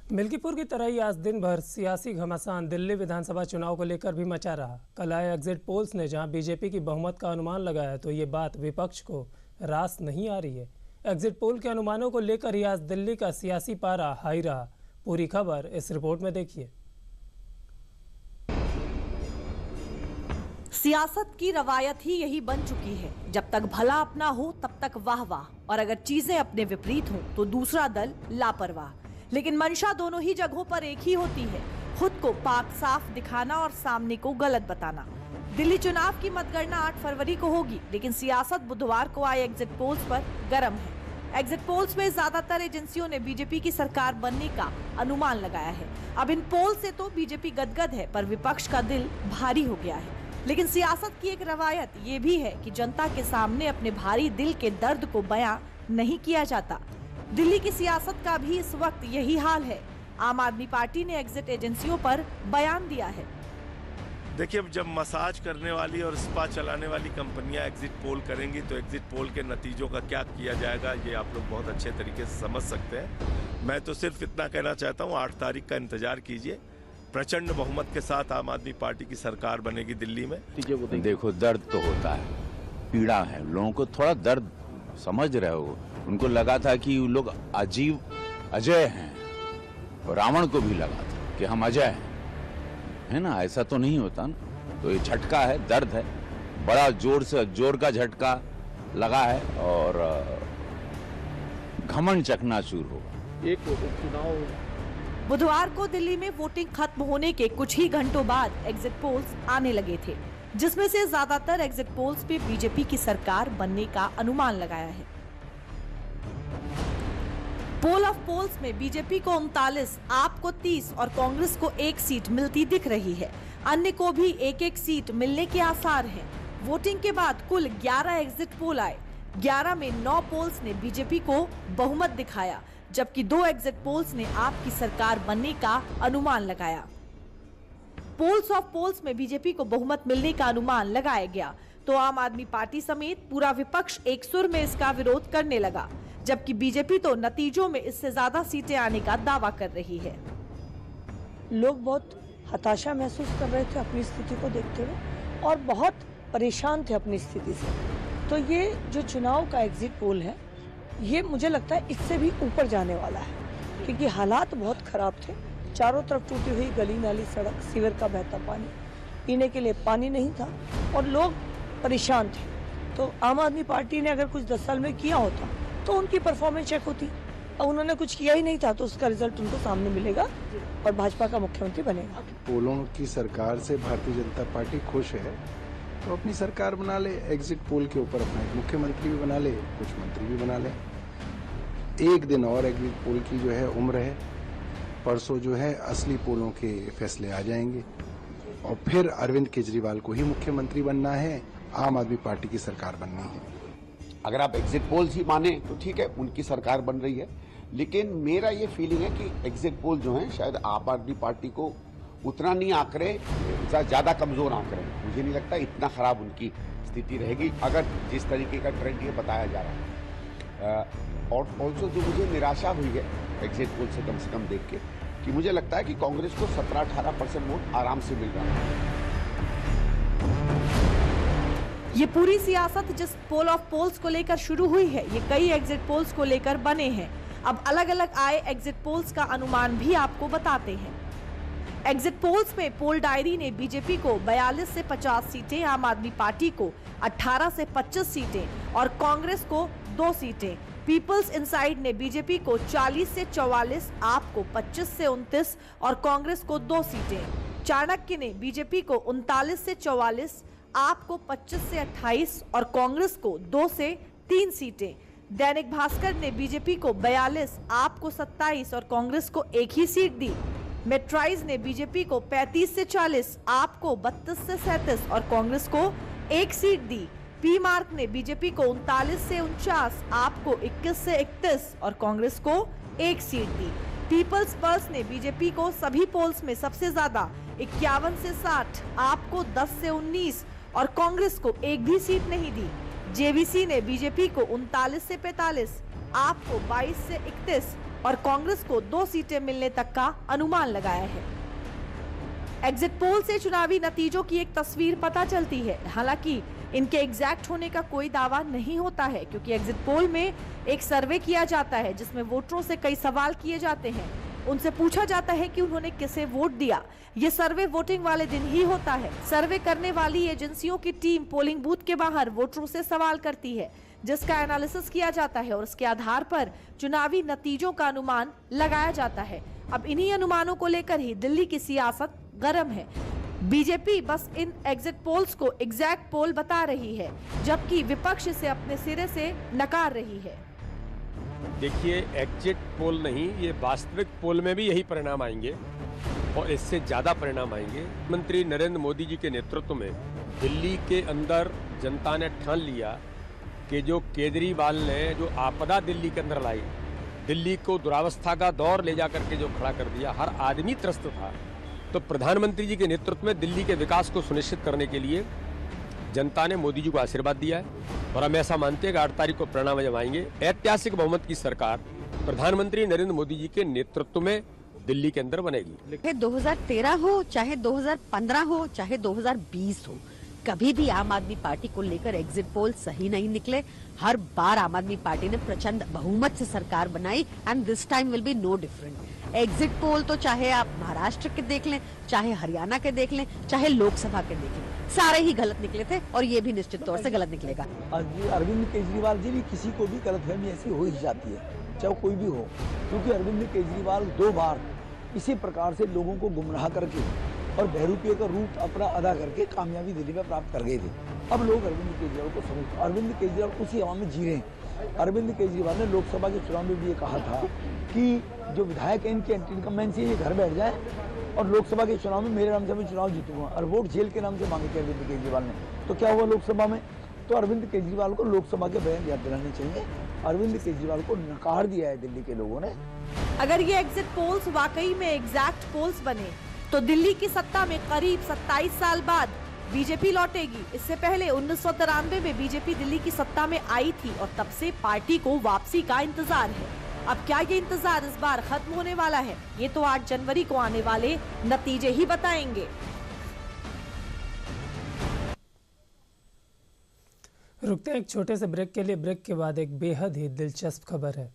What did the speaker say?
मिल्कीपुर की तरह ही आज दिन भर सियासी घमासान दिल्ली विधानसभा चुनाव को लेकर भी मचा रहा। कल आए एग्जिट पोल्स ने जहां बीजेपी की बहुमत का अनुमान लगाया तो ये बात विपक्ष को रास नहीं आ रही है। एग्जिट पोल के अनुमानों को लेकर ही आज दिल्ली का सियासी पारा हाई रहा। पूरी खबर इस रिपोर्ट में देखिए। सियासत की रवायत ही यही बन चुकी है, जब तक भला अपना हो तब तक वाह वाह, और अगर चीजें अपने विपरीत हों तो दूसरा दल लापरवाह। लेकिन मंशा दोनों ही जगहों पर एक ही होती है, खुद को पाक साफ दिखाना और सामने को गलत बताना। दिल्ली चुनाव की मतगणना 8 फरवरी को होगी, लेकिन सियासत बुधवार को आए एग्जिट पोल्स पर गर्म है। एग्जिट पोल्स में ज्यादातर एजेंसियों ने बीजेपी की सरकार बनने का अनुमान लगाया है। अब इन पोल से तो बीजेपी गदगद है, पर विपक्ष का दिल भारी हो गया है। लेकिन सियासत की एक रवायत ये भी है कि जनता के सामने अपने भारी दिल के दर्द को बयां नहीं किया जाता। दिल्ली की सियासत का भी इस वक्त यही हाल है। आम आदमी पार्टी ने एग्जिट एजेंसियों पर बयान दिया है। देखिए, जब मसाज करने वाली और स्पा चलाने वाली कंपनियां एग्जिट पोल करेंगी तो एग्जिट पोल के नतीजों का क्या किया जाएगा ये आप लोग बहुत अच्छे तरीके से समझ सकते हैं। मैं तो सिर्फ इतना कहना चाहता हूँ, 8 तारीख का इंतजार कीजिए। प्रचंड बहुमत के साथ आम आदमी पार्टी की सरकार बनेगी दिल्ली में। देखो, दर्द तो होता है, पीड़ा है, लोगों को थोड़ा दर्द समझ रहे हो। उनको लगा था कि लोग अजय हैं, और रावण को भी लगा था कि हम अजय हैं, है ना। ऐसा तो नहीं होता ना। तो ये झटका है, दर्द है, बड़ा जोर का झटका लगा है, और घमंड चकनाचूर होगा। एक उपचुनाव बुधवार को दिल्ली में वोटिंग खत्म होने के कुछ ही घंटों बाद एग्जिट पोल्स आने लगे थे, जिसमें से ज्यादातर एग्जिट पोल्स पे बीजेपी की सरकार बनने का अनुमान लगाया है। पोल ऑफ पोल्स में बीजेपी को 39, आप को 30 और कांग्रेस को 1 सीट मिलती दिख रही है। अन्य को भी 1-1 सीट मिलने के आसार हैं। वोटिंग के बाद कुल 11 एग्जिट पोल आए। 11 में 9 पोल्स ने बीजेपी को बहुमत दिखाया, जबकि 2 एग्जिट पोल्स ने आप की सरकार बनने का अनुमान लगाया। पोल्स ऑफ पोल्स में बीजेपी को बहुमत मिलने का अनुमान लगाया गया तो आम आदमी पार्टी समेत पूरा विपक्ष एक सुर में इसका विरोध करने लगा, जबकि बीजेपी तो नतीजों में इससे ज्यादा सीटें आने का दावा कर रही है। लोग बहुत हताशा महसूस कर रहे थे अपनी स्थिति को देखते हुए, और बहुत परेशान थे अपनी स्थिति से। तो ये जो चुनाव का एग्जिट पोल है, ये मुझे लगता है इससे भी ऊपर जाने वाला है, क्योंकि हालात बहुत खराब थे। चारों तरफ टूटी हुई गली नाली सड़क, सीवर का बहता पानी, पीने के लिए पानी नहीं था और लोग परेशान थे। तो आम आदमी पार्टी ने अगर कुछ 10 साल में किया होता तो उनकी परफॉर्मेंस चेक होती। अब उन्होंने कुछ किया ही नहीं था, तो उसका रिजल्ट उनको सामने मिलेगा और भाजपा का मुख्यमंत्री बनेगा। पोलों की सरकार से भारतीय जनता पार्टी खुश है, तो अपनी सरकार बना ले, एग्जिट पोल के ऊपर अपना एक मुख्यमंत्री भी बना ले, कुछ मंत्री भी बना ले। एक दिन और एग्जिट पोल की जो है उम्र है, परसों जो है असली पोलों के फैसले आ जाएंगे, और फिर अरविंद केजरीवाल को ही मुख्यमंत्री बनना है, आम आदमी पार्टी की सरकार बननी है। अगर आप एग्जिट पोल्स ही माने तो ठीक है, उनकी सरकार बन रही है, लेकिन मेरा ये फीलिंग है कि एग्जिट पोल जो है शायद आम आदमी पार्टी को उतना नहीं आंकड़े, ज्यादा कमजोर आंकड़े। मुझे नहीं लगता इतना खराब उनकी स्थिति रहेगी अगर जिस तरीके का ट्रेंड ये बताया जा रहा है। और ऑल्सो जो मुझे निराशा हुई है एग्जिट पोल से कम देख के, कि मुझे लगता है कि कांग्रेस को 17-18% वोट आराम से मिल रहा है। ये पूरी सियासत जिस पोल ऑफ पोल्स को लेकर शुरू हुई है, ये कई एग्जिट पोल्स को लेकर बने हैं। अब अलग अलग आए एग्जिट पोल्स का अनुमान भी आपको बताते हैं। एग्जिट पोल्स में पोल डायरी ने बीजेपी को 42 से 50 सीटें, आम आदमी पार्टी को 18 से 25 सीटें और कांग्रेस को 2 सीटें। पीपल्स इनसाइड ने बीजेपी को 40 से 44, आप को 25 से 29 और कांग्रेस को 2 सीटें। चाणक्य ने बीजेपी को 39 से 44, आप को 25 से 28 और कांग्रेस को 2 से 3 सीटें। दैनिक भास्कर ने बीजेपी को 42, आप को 27 और कांग्रेस को 1 ही सीट दी। मेट्राइज ने बीजेपी को 35 से 40, आप को 32 से 37 और कांग्रेस को 1 सीट दी। पी मार्क ने बीजेपी को 39 से 49, आप को 21 से 31 और कांग्रेस को 1 सीट दी। पीपल्स पल्स ने बीजेपी को सभी पोल्स में सबसे ज्यादा 51 से 60, आप को 10 से 19 और कांग्रेस को 1 भी सीट नहीं दी। जेवीसी ने बीजेपी को 39 से 45, आप को 22 से 31 और कांग्रेस को 2 सीटें मिलने तक का अनुमान लगाया है। एग्जिट पोल से चुनावी नतीजों की एक तस्वीर पता चलती है। हालांकि इनके एग्जैक्ट होने का कोई दावा नहीं होता है, क्योंकि एग्जिट पोल में एक सर्वे किया जाता है जिसमें वोटरों से कई सवाल किए जाते हैं। उनसे पूछा जाता है कि उन्होंने किसे वोट दिया। ये सर्वे वोटिंग वाले दिन ही होता है। सर्वे करने वाली एजेंसियों की टीम पोलिंग बूथ के बाहर वोटरों से सवाल करती है, जिसका एनालिसिस किया जाता है और उसके आधार पर चुनावी नतीजों का अनुमान लगाया जाता है। अब इन्हीं अनुमानों को लेकर ही दिल्ली की सियासत गर्म है। बीजेपी बस इन एग्जिट पोल्स को एग्जैक्ट पोल बता रही है, जबकि विपक्ष इसे अपने सिरे से नकार रही है। देखिए, एग्जिट पोल नहीं, ये वास्तविक पोल में भी यही परिणाम आएंगे और इससे ज्यादा परिणाम आएंगे। मंत्री नरेंद्र मोदी जी के नेतृत्व में दिल्ली के अंदर जनता ने ठान लिया कि जो केजरीवाल ने जो आपदा दिल्ली के अंदर लाई, दिल्ली को दुरावस्था का दौर ले जा करके जो खड़ा कर दिया, हर आदमी त्रस्त था। तो प्रधानमंत्री जी के नेतृत्व में दिल्ली के विकास को सुनिश्चित करने के लिए जनता ने मोदी जी को आशीर्वाद दिया है और हम ऐसा मानते हैं कि 8 तारीख को परिणाम जब आएंगे, ऐतिहासिक बहुमत की सरकार प्रधानमंत्री नरेंद्र मोदी जी के नेतृत्व में दिल्ली के अंदर बनेगी। चाहे 2013 हो, चाहे 2015 हो, चाहे 2020 हो, कभी भी आम आदमी पार्टी को लेकर एग्जिट पोल सही नहीं निकले। हर बार आम आदमी पार्टी ने प्रचंड बहुमत से सरकार बनाई and this time will be no different. Exit poll तो चाहे आप महाराष्ट्र के देख लें, चाहे हरियाणा के देख लें, चाहे लोकसभा के देख लें, सारे ही गलत निकले थे और ये भी निश्चित तौर से गलत निकलेगा। अरविंद केजरीवाल जी भी किसी को भी गलतफहमी ऐसी हो ही जाती है, चाहे कोई भी हो, क्योंकि अरविंद केजरीवाल 2 बार इसी प्रकार से लोगों को गुमराह करके और बहरूपिये का रूप अपना अदा करके कामयाबी दिल्ली में प्राप्त कर गए थे। अब लोग अरविंद केजरीवाल को समझ, अरविंद केजरीवाल उसी हवा में जी रहे हैं। अरविंद केजरीवाल ने लोकसभा के चुनाव में भी ये कहा था कि जो विधायक हैं इनके एंटी इनकम्बेंसी से ये घर बैठ जाए और लोकसभा के चुनाव में मेरे नाम से मैं चुनाव जीतूंगा, और वोट जेल के नाम से मांगे थे अरविंद केजरीवाल ने। तो क्या हुआ लोकसभा में? तो अरविंद केजरीवाल को लोकसभा के बयान याद दिलाने चाहिए। अरविंद केजरीवाल को नकार दिया है दिल्ली के लोगों ने। अगर ये एग्जिट पोल्स वाकई में एग्जैक्ट पोल्स बने तो दिल्ली की सत्ता में करीब 27 साल बाद बीजेपी लौटेगी। इससे पहले 1993 में बीजेपी दिल्ली की सत्ता में आई थी और तब से पार्टी को वापसी का इंतजार है। अब क्या ये इंतजार इस बार खत्म होने वाला है? ये तो 8 जनवरी को आने वाले नतीजे ही बताएंगे। रुकते हैं एक छोटे से ब्रेक के लिए। ब्रेक के बाद एक बेहद ही दिलचस्प खबर है।